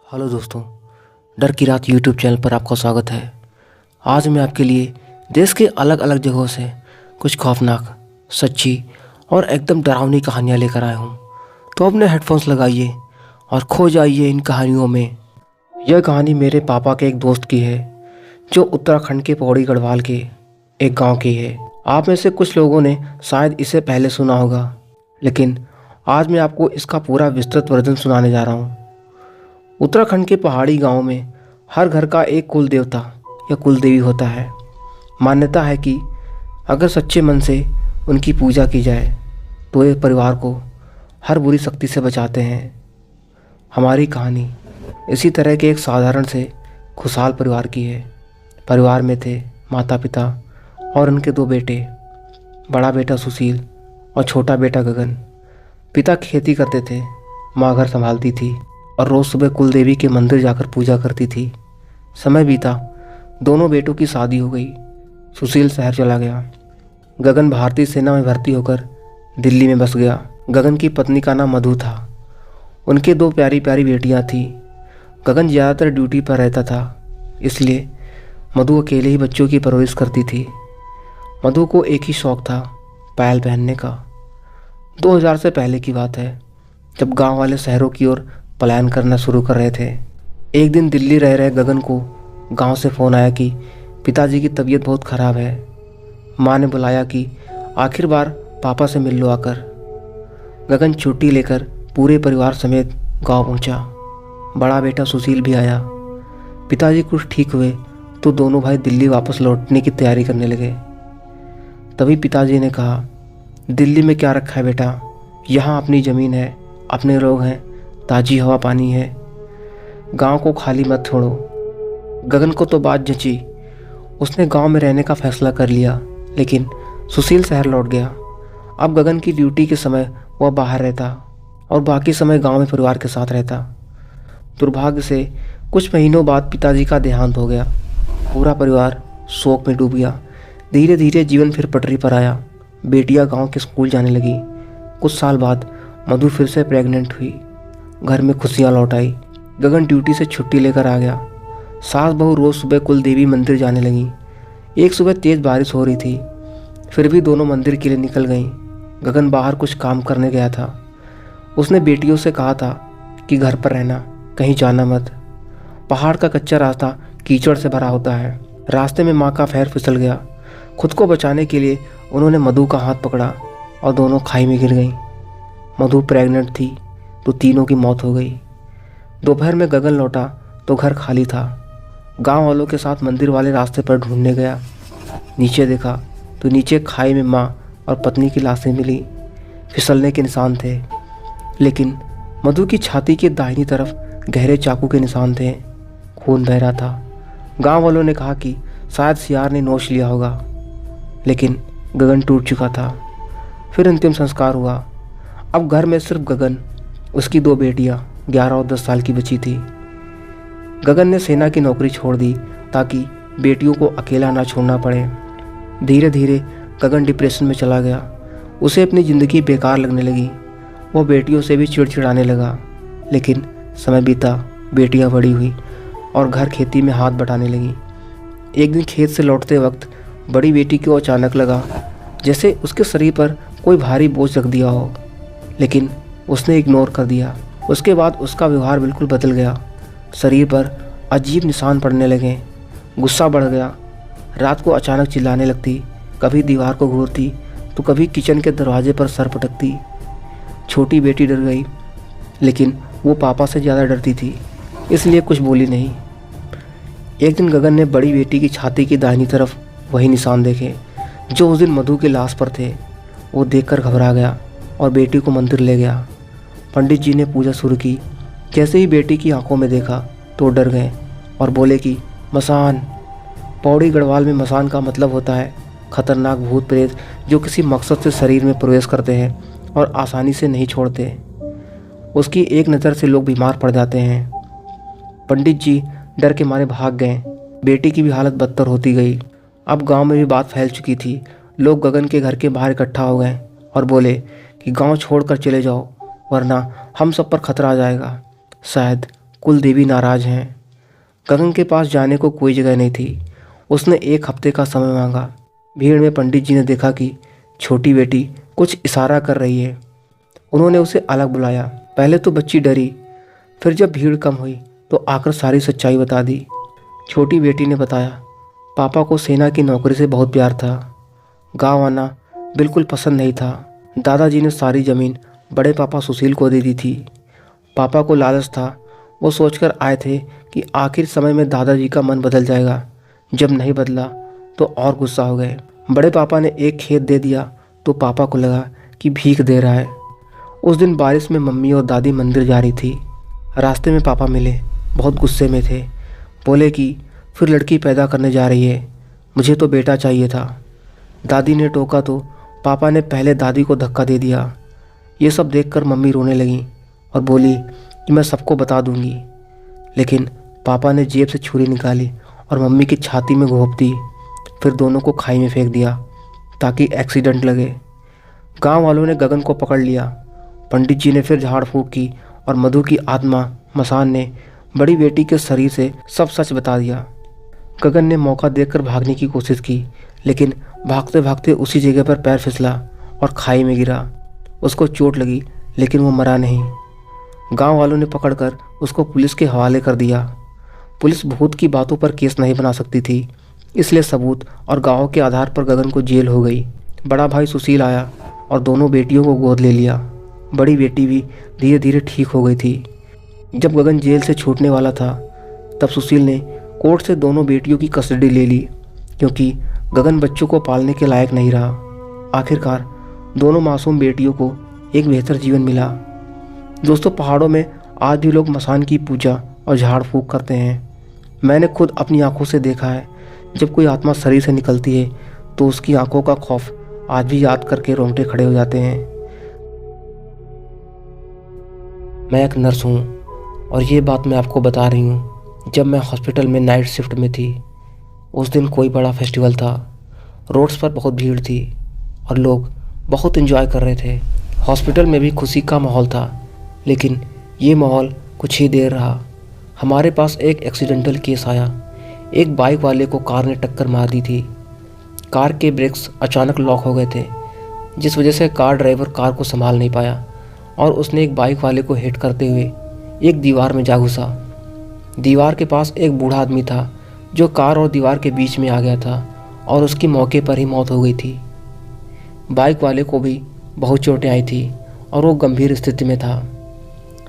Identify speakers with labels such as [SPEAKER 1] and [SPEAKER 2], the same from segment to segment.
[SPEAKER 1] Hello दोस्तों, डर की रात यूट्यूब चैनल पर आपका स्वागत है। आज मैं आपके लिए देश के अलग अलग जगहों से कुछ खौफनाक, सच्ची और एकदम डरावनी कहानियाँ लेकर आया हूँ। तो अपने हेडफोन्स लगाइए और खो जाइए इन कहानियों में। यह कहानी मेरे पापा के एक दोस्त की है जो उत्तराखंड के पौड़ी गढ़वाल के एक गांव की है। आप में से कुछ लोगों ने शायद इसे पहले सुना होगा, लेकिन आज मैं आपको इसका पूरा विस्तृत वर्णन सुनाने जा रहा हूँ। उत्तराखंड के पहाड़ी गांव में हर घर का एक कुल देवता या कुल देवी होता है। मान्यता है कि अगर सच्चे मन से उनकी पूजा की जाए तो ये परिवार को हर बुरी शक्ति से बचाते हैं। हमारी कहानी इसी तरह के एक साधारण से खुशहाल परिवार की है। परिवार में थे माता पिता और उनके दो बेटे, बड़ा बेटा सुशील और छोटा बेटा गगन। पिता खेती करते थे, माँ घर संभालती थी और रोज़ सुबह कुल देवी के मंदिर जाकर पूजा करती थी। समय बीता, दोनों बेटों की शादी हो गई। सुशील शहर चला गया। गगन भारतीय सेना में भर्ती होकर दिल्ली में बस गया। गगन की पत्नी का नाम मधु था। उनके दो प्यारी प्यारी बेटियां थीं। गगन ज़्यादातर ड्यूटी पर रहता था, इसलिए मधु अकेले ही बच्चों की परवरिश करती थी। मधु को एक ही शौक़ था, पायल पहनने का। 2000 से पहले की बात है, जब गांव वाले शहरों की ओर पलायन करना शुरू कर रहे थे। एक दिन दिल्ली रह रहे गगन को गांव से फ़ोन आया कि पिताजी की तबीयत बहुत ख़राब है। माँ ने बुलाया कि आखिर बार पापा से मिल लो आकर। गगन छुट्टी लेकर पूरे परिवार समेत गांव पहुंचा। बड़ा बेटा सुशील भी आया। पिताजी कुछ ठीक हुए तो दोनों भाई दिल्ली वापस लौटने की तैयारी करने लगे। तभी पिताजी ने कहा, दिल्ली में क्या रखा है बेटा, यहाँ अपनी ज़मीन है, अपने लोग हैं, ताज़ी हवा पानी है, गांव को खाली मत छोड़ो। गगन को तो बात जची। उसने गांव में रहने का फैसला कर लिया, लेकिन सुशील शहर लौट गया। अब गगन की ड्यूटी के समय वह बाहर रहता और बाकी समय गांव में परिवार के साथ रहता। दुर्भाग्य से कुछ महीनों बाद पिताजी का देहांत हो गया। पूरा परिवार शोक में डूब गया। धीरे धीरे जीवन फिर पटरी पर आया। बेटियां गांव के स्कूल जाने लगी। कुछ साल बाद मधु फिर से प्रेग्नेंट हुई। घर में खुशियाँ लौट आई। गगन ड्यूटी से छुट्टी लेकर आ गया। सास बहू रोज़ सुबह कुल देवी मंदिर जाने लगी। एक सुबह तेज़ बारिश हो रही थी, फिर भी दोनों मंदिर के लिए निकल गईं। गगन बाहर कुछ काम करने गया था। उसने बेटियों से कहा था कि घर पर रहना, कहीं जाना मत। पहाड़ का कच्चा रास्ता कीचड़ से भरा होता है। रास्ते में माँ का पैर फिसल गया। खुद को बचाने के लिए उन्होंने मधु का हाथ पकड़ा और दोनों खाई में गिर गईं। मधु प्रेग्नेंट थी तो तीनों की मौत हो गई। दोपहर में गगन लौटा तो घर खाली था। गांव वालों के साथ मंदिर वाले रास्ते पर ढूंढने गया। नीचे देखा तो नीचे खाई में माँ और पत्नी की लाशें मिली। फिसलने के निशान थे, लेकिन मधु की छाती की दाहिनी तरफ गहरे चाकू के निशान थे। खून बह रहा था। गांव वालों ने कहा कि शायद सियार ने नोच लिया होगा, लेकिन गगन टूट चुका था। फिर अंतिम संस्कार हुआ। अब घर में सिर्फ गगन, उसकी दो बेटियां 11 और 10 साल की बची थी। गगन ने सेना की नौकरी छोड़ दी ताकि बेटियों को अकेला ना छोड़ना पड़े। धीरे धीरे गगन डिप्रेशन में चला गया। उसे अपनी ज़िंदगी बेकार लगने लगी। वो बेटियों से भी चिड़चिड़ाने लगा। लेकिन समय बीता, बेटियां बड़ी हुई और घर खेती में हाथ बटाने लगी। एक दिन खेत से लौटते वक्त बड़ी बेटी को अचानक लगा जैसे उसके शरीर पर कोई भारी बोझ रख दिया हो, लेकिन उसने इग्नोर कर दिया। उसके बाद उसका व्यवहार बिल्कुल बदल गया। शरीर पर अजीब निशान पड़ने लगे। गुस्सा बढ़ गया। रात को अचानक चिल्लाने लगती। कभी दीवार को घूरती तो कभी किचन के दरवाजे पर सर पटकती। छोटी बेटी डर गई, लेकिन वो पापा से ज़्यादा डरती थी, इसलिए कुछ बोली नहीं। एक दिन गगन ने बड़ी बेटी की छाती की दाहिनी तरफ वही निशान देखे जो उस दिन मधु की लाश पर थे। वो देखकर घबरा गया और बेटी को मंदिर ले गया। पंडित जी ने पूजा शुरू की। जैसे ही बेटी की आंखों में देखा तो डर गए और बोले कि मसान। पौड़ी गढ़वाल में मसान का मतलब होता है खतरनाक भूत प्रेत जो किसी मकसद से शरीर में प्रवेश करते हैं और आसानी से नहीं छोड़ते। उसकी एक नज़र से लोग बीमार पड़ जाते हैं। पंडित जी डर के मारे भाग गए। बेटी की भी हालत बदतर होती गई। अब गांव में भी बात फैल चुकी थी। लोग गगन के घर के बाहर इकट्ठा हो गए और बोले कि गांव छोड़कर चले जाओ, वरना हम सब पर खतरा आ जाएगा। शायद कुलदेवी नाराज हैं। गगन के पास जाने को कोई जगह नहीं थी। उसने 1 हफ्ते का समय मांगा। भीड़ में पंडित जी ने देखा कि छोटी बेटी कुछ इशारा कर रही है। उन्होंने उसे अलग बुलाया। पहले तो बच्ची डरी, फिर जब भीड़ कम हुई तो आकर सारी सच्चाई बता दी। छोटी बेटी ने बताया, पापा को सेना की नौकरी से बहुत प्यार था। गांव आना बिल्कुल पसंद नहीं था। दादाजी ने सारी ज़मीन बड़े पापा सुशील को दे दी थी। पापा को लालच था। वो सोचकर आए थे कि आखिर समय में दादाजी का मन बदल जाएगा। जब नहीं बदला तो और गुस्सा हो गए। बड़े पापा ने एक खेत दे दिया तो पापा को लगा कि भीख दे रहा है। उस दिन बारिश में मम्मी और दादी मंदिर जा रही थी। रास्ते में पापा मिले, बहुत गुस्से में थे। बोले कि फिर लड़की पैदा करने जा रही है, मुझे तो बेटा चाहिए था। दादी ने टोका तो पापा ने पहले दादी को धक्का दे दिया। ये सब देखकर मम्मी रोने लगी और बोली कि मैं सबको बता दूंगी। लेकिन पापा ने जेब से छुरी निकाली और मम्मी की छाती में घोंप दी। फिर दोनों को खाई में फेंक दिया ताकि एक्सीडेंट लगे। गांव वालों ने गगन को पकड़ लिया। पंडित जी ने फिर झाड़ फूंक की और मधु की आत्मा मसान ने बड़ी बेटी के शरीर से सब सच बता दिया। गगन ने मौका देखकर भागने की कोशिश की, लेकिन भागते भागते उसी जगह पर पैर फिसला और खाई में गिरा। उसको चोट लगी लेकिन वो मरा नहीं। गांव वालों ने पकड़कर उसको पुलिस के हवाले कर दिया। पुलिस भूत की बातों पर केस नहीं बना सकती थी, इसलिए सबूत और गाँव के आधार पर गगन को जेल हो गई। बड़ा भाई सुशील आया और दोनों बेटियों को गोद ले लिया। बड़ी बेटी भी धीरे धीरे ठीक हो गई थी। जब गगन जेल से छूटने वाला था तब सुशील ने कोर्ट से दोनों बेटियों की कस्टडी ले ली, क्योंकि गगन बच्चों को पालने के लायक नहीं रहा। आखिरकार दोनों मासूम बेटियों को एक बेहतर जीवन मिला। दोस्तों, पहाड़ों में आज भी लोग मसान की पूजा और झाड़ फूंक करते हैं। मैंने खुद अपनी आंखों से देखा है, जब कोई आत्मा शरीर से निकलती है तो उसकी आंखों का खौफ आज भी याद करके रोंगटे खड़े हो जाते हैं। मैं एक नर्स हूँ और ये बात मैं आपको बता रही हूँ। जब मैं हॉस्पिटल में नाइट शिफ्ट में थी, उस दिन कोई बड़ा फेस्टिवल था। रोड्स पर बहुत भीड़ थी और लोग बहुत एंजॉय कर रहे थे। हॉस्पिटल में भी खुशी का माहौल था, लेकिन ये माहौल कुछ ही देर रहा। हमारे पास एक एक्सीडेंटल केस आया। एक बाइक वाले को कार ने टक्कर मार दी थी। कार के ब्रेक्स अचानक लॉक हो गए थे, जिस वजह से कार ड्राइवर कार को संभाल नहीं पाया और उसने एक बाइक वाले को हिट करते हुए एक दीवार में जा घुसा। दीवार के पास एक बूढ़ा आदमी था जो कार और दीवार के बीच में आ गया था और उसकी मौके पर ही मौत हो गई थी। बाइक वाले को भी बहुत चोटें आई थी और वो गंभीर स्थिति में था।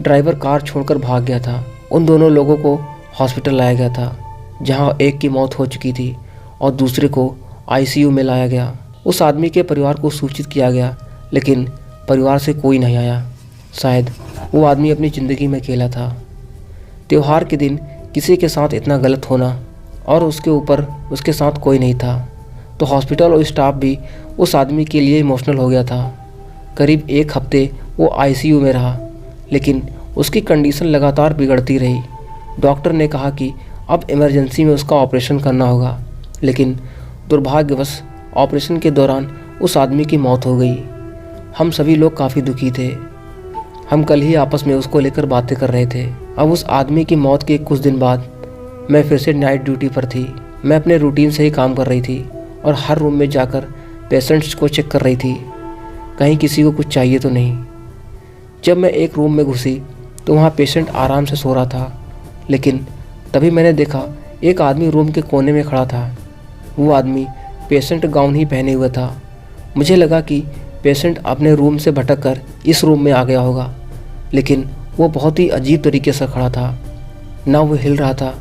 [SPEAKER 1] ड्राइवर कार छोड़कर भाग गया था। उन दोनों लोगों को हॉस्पिटल लाया गया था, जहां एक की मौत हो चुकी थी और दूसरे को आईसीयू में लाया गया। उस आदमी के परिवार को सूचित किया गया, लेकिन परिवार से कोई नहीं आया। शायद वो आदमी अपनी ज़िंदगी में अकेला था। त्योहार के दिन किसी के साथ इतना गलत होना और उसके ऊपर उसके साथ कोई नहीं था, तो हॉस्पिटल और स्टाफ भी उस आदमी के लिए इमोशनल हो गया था। करीब 1 हफ्ते वो आईसीयू में रहा, लेकिन उसकी कंडीशन लगातार बिगड़ती रही। डॉक्टर ने कहा कि अब इमरजेंसी में उसका ऑपरेशन करना होगा, लेकिन दुर्भाग्यवश ऑपरेशन के दौरान उस आदमी की मौत हो गई। हम सभी लोग काफ़ी दुखी थे। हम कल ही आपस में उसको लेकर बातें कर रहे थे। अब उस आदमी की मौत के कुछ दिन बाद मैं फिर से नाइट ड्यूटी पर थी। मैं अपने रूटीन से ही काम कर रही थी और हर रूम में जाकर पेशेंट्स को चेक कर रही थी, कहीं किसी को कुछ चाहिए तो नहीं। जब मैं एक रूम में घुसी तो वहाँ पेशेंट आराम से सो रहा था, लेकिन तभी मैंने देखा एक आदमी रूम के कोने में खड़ा था। वो आदमी पेशेंट गाउन ही पहने हुए था। मुझे लगा कि पेशेंट अपने रूम से भटक कर इस रूम में आ गया होगा, लेकिन वो बहुत ही अजीब तरीके से खड़ा था। ना वो हिल रहा था,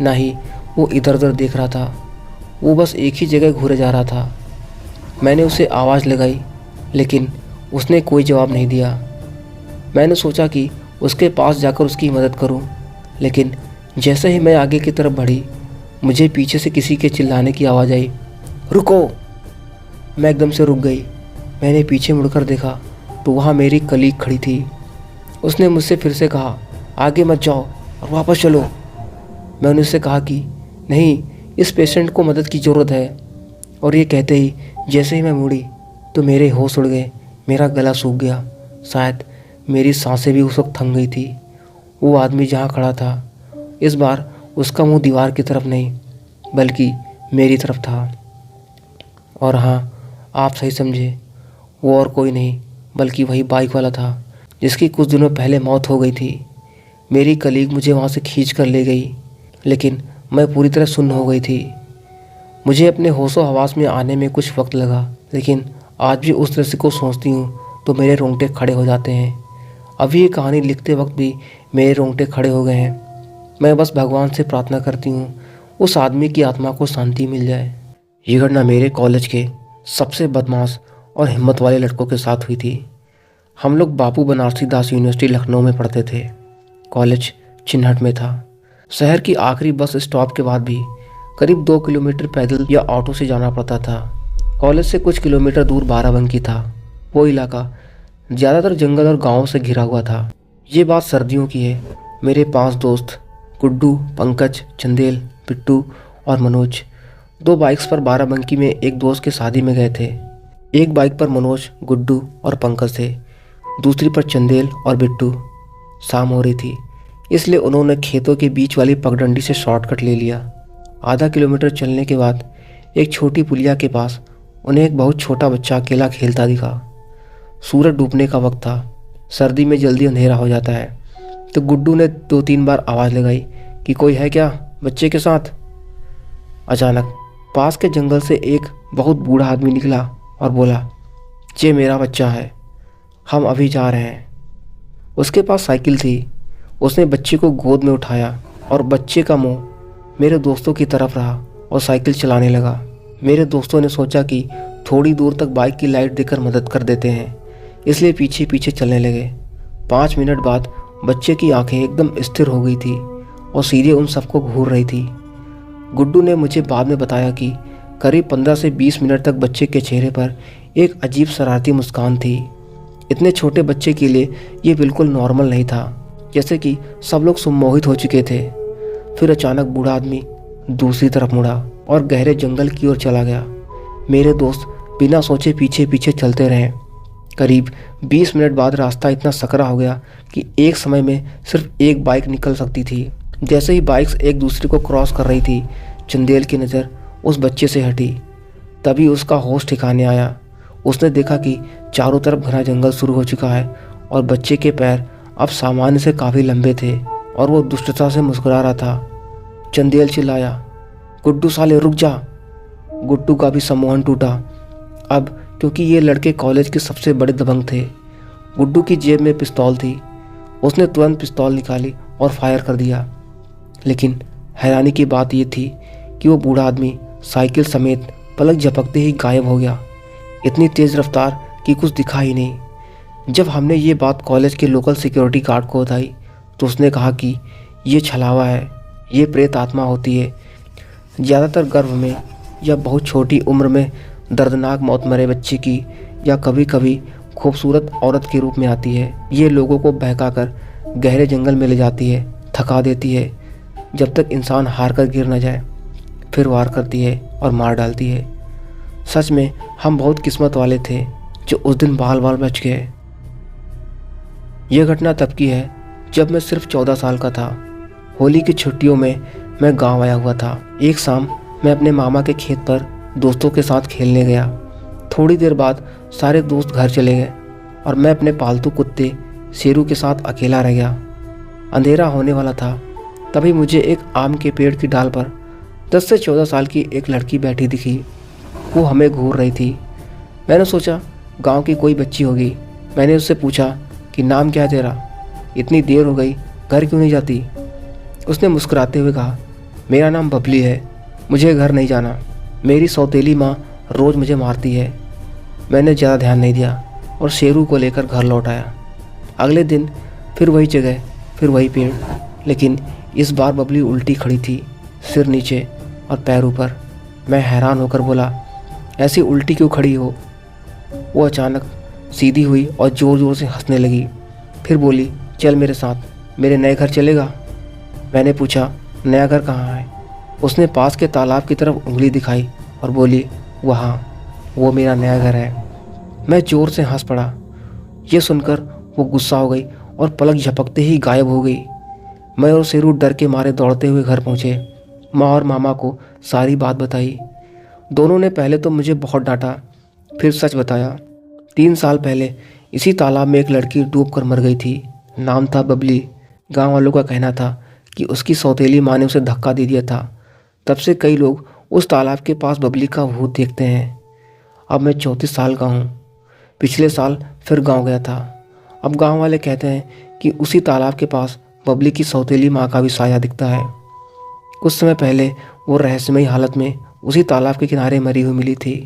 [SPEAKER 1] ना ही वो इधर उधर देख रहा था। वो बस एक ही जगह घूरे जा रहा था। मैंने उसे आवाज़ लगाई, लेकिन उसने कोई जवाब नहीं दिया। मैंने सोचा कि उसके पास जाकर उसकी मदद करूं, लेकिन जैसे ही मैं आगे की तरफ बढ़ी, मुझे पीछे से किसी के चिल्लाने की आवाज़ आई, रुको! मैं एकदम से रुक गई। मैंने पीछे मुड़कर देखा तो वहाँ मेरी कलीग खड़ी थी। उसने मुझसे फिर से कहा, आगे मत जाओ और वापस चलो। मैंने उससे कहा कि नहीं, इस पेशेंट को मदद की ज़रूरत है। और ये कहते ही जैसे ही मैं मुड़ी तो मेरे होश उड़ गए। मेरा गला सूख गया। शायद मेरी सांसें भी उस वक्त थम गई थी। वो आदमी जहाँ खड़ा था, इस बार उसका मुंह दीवार की तरफ नहीं बल्कि मेरी तरफ था। और हाँ, आप सही समझे, वो और कोई नहीं बल्कि वही बाइक वाला था जिसकी कुछ दिनों पहले मौत हो गई थी। मेरी कलीग मुझे वहाँ से खींच कर ले गई, लेकिन मैं पूरी तरह सुन्न हो गई थी। मुझे अपने होशो हवास में आने में कुछ वक्त लगा, लेकिन आज भी उस दृश्य को सोचती हूँ तो मेरे रोंगटे खड़े हो जाते हैं। अभी ये कहानी लिखते वक्त भी मेरे रोंगटे खड़े हो गए हैं। मैं बस भगवान से प्रार्थना करती हूँ उस आदमी की आत्मा को शांति मिल जाए। ये घटना मेरे कॉलेज के सबसे बदमाश और हिम्मत वाले लड़कों के साथ हुई थी। हम लोग बापू बनारसी दास यूनिवर्सिटी लखनऊ में पढ़ते थे। कॉलेज चिन्हट में था। शहर की आखिरी बस स्टॉप के बाद भी करीब 2 किलोमीटर पैदल या ऑटो से जाना पड़ता था। कॉलेज से कुछ किलोमीटर दूर बाराबंकी था। वो इलाका ज़्यादातर जंगल और गाँवों से घिरा हुआ था। ये बात सर्दियों की है। मेरे 5 दोस्त गुड्डू, पंकज, चंदेल, पिट्टू और मनोज 2 बाइक्स पर बाराबंकी में एक दोस्त के शादी में गए थे। एक बाइक पर मनोज, गुड्डू और पंकज थे, दूसरी पर चंदेल और बिट्टू। शाम हो रही थी, इसलिए उन्होंने खेतों के बीच वाली पगडंडी से शॉर्टकट ले लिया। आधा किलोमीटर चलने के बाद एक छोटी पुलिया के पास उन्हें एक बहुत छोटा बच्चा अकेला खेलता दिखा। सूरज डूबने का वक्त था। सर्दी में जल्दी अंधेरा हो जाता है, तो गुड्डू ने 2-3 बार आवाज़ लगाई कि कोई है क्या बच्चे के साथ। अचानक पास के जंगल से एक बहुत बूढ़ा आदमी निकला और बोला, ये मेरा बच्चा है, हम अभी जा रहे हैं। उसके पास साइकिल थी। उसने बच्चे को गोद में उठाया और बच्चे का मुंह मेरे दोस्तों की तरफ रहा और साइकिल चलाने लगा। मेरे दोस्तों ने सोचा कि थोड़ी दूर तक बाइक की लाइट देकर मदद कर देते हैं, इसलिए पीछे पीछे चलने लगे। 5 मिनट बाद बच्चे की आंखें एकदम स्थिर हो गई थी और सीधे उन सबको घूर रही थी। गुड्डू ने मुझे बाद में बताया कि करीब 15 से 20 मिनट तक बच्चे के चेहरे पर एक अजीब शरारती मुस्कान थी। इतने छोटे बच्चे के लिए ये बिल्कुल नॉर्मल नहीं था, जैसे कि सब लोग सम्मोहित हो चुके थे। फिर अचानक बूढ़ा आदमी दूसरी तरफ मुड़ा और गहरे जंगल की ओर चला गया। मेरे दोस्त बिना सोचे पीछे पीछे चलते रहे। करीब 20 मिनट बाद रास्ता इतना सकरा हो गया कि एक समय में सिर्फ एक बाइक निकल सकती थी। जैसे ही बाइक्स एक दूसरे को क्रॉस कर रही थी, चंदेल की नज़र उस बच्चे से हटी। तभी उसका होश ठिकाने आया। उसने देखा कि चारों तरफ घना जंगल शुरू हो चुका है और बच्चे के पैर अब सामान्य से काफ़ी लंबे थे और वो दुष्टता से मुस्कुरा रहा था। चंदेल चिल्लाया, गुड्डू साले रुक जा। गुड्डू का भी सम्मोहन टूटा, अब क्योंकि ये लड़के कॉलेज के सबसे बड़े दबंग थे। गुड्डू की जेब में पिस्तौल थी। उसने तुरंत पिस्तौल निकाली और फायर कर दिया। लेकिन हैरानी की बात यह थी कि वो बूढ़ा आदमी साइकिल समेत पलक झपकते ही गायब हो गया। इतनी तेज़ रफ्तार कि कुछ दिखा ही नहीं। जब हमने ये बात कॉलेज के लोकल सिक्योरिटी गार्ड को बताई तो उसने कहा कि ये छलावा है, ये प्रेत आत्मा होती है। ज़्यादातर गर्भ में या बहुत छोटी उम्र में दर्दनाक मौत मरे बच्चे की या कभी कभी खूबसूरत औरत के रूप में आती है। ये लोगों को बहकाकर गहरे जंगल में ले जाती है, थका देती है, जब तक इंसान हार कर गिर न जाए। फिर वार करती है और मार डालती है। सच में हम बहुत किस्मत वाले थे जो उस दिन बाल बाल बच गए। यह घटना तब की है जब मैं सिर्फ 14 साल का था। होली की छुट्टियों में मैं गांव आया हुआ था। एक शाम मैं अपने मामा के खेत पर दोस्तों के साथ खेलने गया। थोड़ी देर बाद सारे दोस्त घर चले गए और मैं अपने पालतू कुत्ते शेरू के साथ अकेला रह गया। अंधेरा होने वाला था। तभी मुझे एक आम के पेड़ की डाल पर 10 से 14 साल की एक लड़की बैठी दिखी। वो हमें घूर रही थी। मैंने सोचा गांव की कोई बच्ची होगी। मैंने उससे पूछा कि नाम क्या है तेरा? इतनी देर हो गई, घर क्यों नहीं जाती? उसने मुस्कुराते हुए कहा, मेरा नाम बबली है, मुझे घर नहीं जाना। मेरी सौतेली माँ रोज़ मुझे मारती है। मैंने ज़्यादा ध्यान नहीं दिया और शेरू को लेकर घर लौट आया। अगले दिन फिर वही जगह, फिर वही पेड़, लेकिन इस बार बबली उल्टी खड़ी थी, सिर नीचे और पैर ऊपर। मैं हैरान होकर बोला, ऐसी उल्टी क्यों खड़ी हो? वो अचानक सीधी हुई और ज़ोर ज़ोर से हंसने लगी। फिर बोली, चल मेरे साथ, मेरे नए घर चलेगा? मैंने पूछा, नया घर कहाँ है? उसने पास के तालाब की तरफ उंगली दिखाई और बोली, वहाँ, वो मेरा नया घर है। मैं ज़ोर से हंस पड़ा। ये सुनकर वो गुस्सा हो गई और पलक झपकते ही गायब हो गई। मैं और शेरू डर के मारे दौड़ते हुए घर पहुँचे। माँ और मामा को सारी बात बताई। दोनों ने पहले तो मुझे बहुत डांटा, फिर सच बताया। 3 साल पहले इसी तालाब में एक लड़की डूब कर मर गई थी। नाम था बबली। गांव वालों का कहना था कि उसकी सौतेली माँ ने उसे धक्का दे दिया था। तब से कई लोग उस तालाब के पास बबली का भूत देखते हैं। अब मैं 34 साल का हूँ। पिछले साल फिर गांव गया था। अब गांव वाले कहते हैं कि उसी तालाब के पास बबली की सौतेली माँ का भी साया दिखता है। कुछ समय पहले वो रहस्यमयी हालत में उसी तालाब के किनारे मरी हुई मिली थी।